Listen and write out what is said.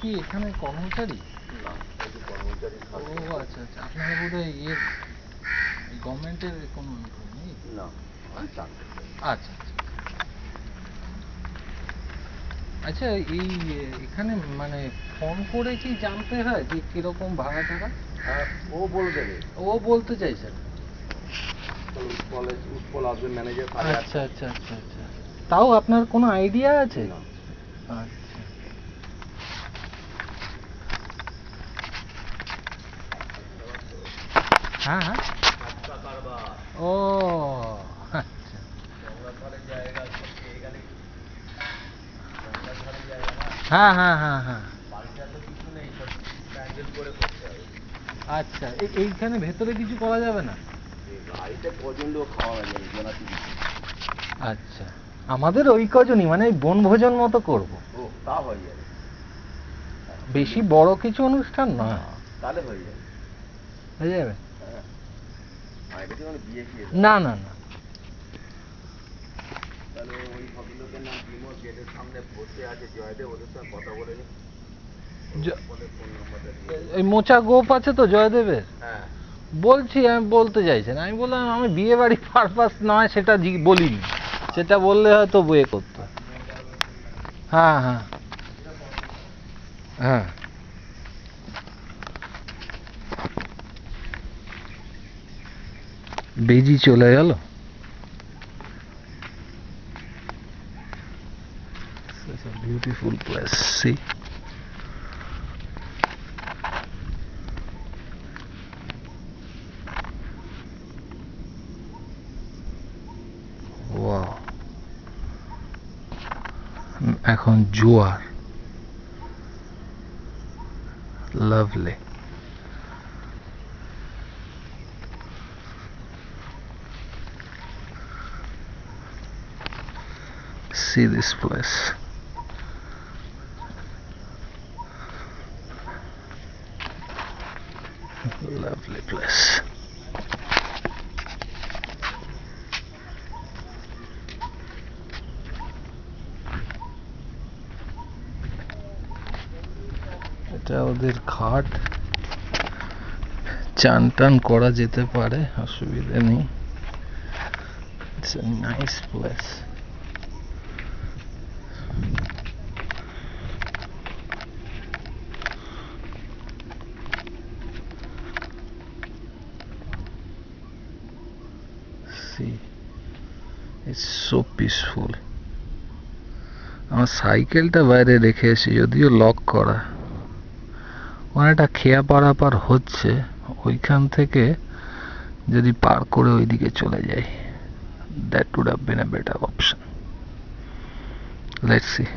কি এখানে কর্মচারী? না, শুধু কর্মচারী ও আচ্ছা আচ্ছা, আপনারা বোধহয় গভর্নমেন্টের কোনো নেই? না, আচ্ছা আচ্ছা। আচ্ছা, এখানে মানে ফোন করে কি জানতে হয় যে কিরকম ভাড়া টাকা? ও বলে দেবে। ও বলতে চাইছেন? উৎপল আসবে ম্যানেজার। আচ্ছা আচ্ছা আচ্ছা আচ্ছা, তাও আপনার কোনো আইডিয়া আছে? না। আচ্ছা, হ্যাঁ হ্যাঁ, ও আচ্ছা, হ্যাঁ হ্যাঁ হ্যাঁ হ্যাঁ, আচ্ছা। এইখানে ভেতরে কিছু করা যাবে না? আচ্ছা, আমাদের ওই কজনই, মানে বনভোজন মতো করবো। তা হয়ে যাবে, বেশি বড় কিছু অনুষ্ঠান নয়। তাহলে হয়ে যাবে। হয়ে যাবে? বিয়ে না না না। তাহলে ওই ভদ্রলোকের নাম বিমল, গেটের সামনে বসে আছে জয়দেব, ওদের সঙ্গে কথা বলে নি। ফোন নাম্বারটা দিয়ে এই মোচা গোপ আছে তো জয়দেবের? হ্যাঁ, বলছি, আমি বলতে চাইছেন, আমি বললাম আমি বিয়ে বাড়ি পারপাস নয় সেটা বলিনি, সেটা বললে হয়তো বয়ে করতো। হ্যাঁ হ্যাঁ হ্যাঁ, বেজি চলে গেল। Such a beautiful place, see? Wow. এখন জোয়ার, lovely. See this place. Lovely place. এটা ওদের ঘাট, চান টান করা যেতে পারে, অসুবিধা নেই। It's a nice place. See, it's so peaceful. আমার সাইকেলটা বাইরে রেখে এসে, যদিও লক করা, ওখানে একটা খেয়া পারাপার হচ্ছে, ওইখান থেকে যদি পার করে ওইদিকে চলে যাই, that would have been a better option. Let's see.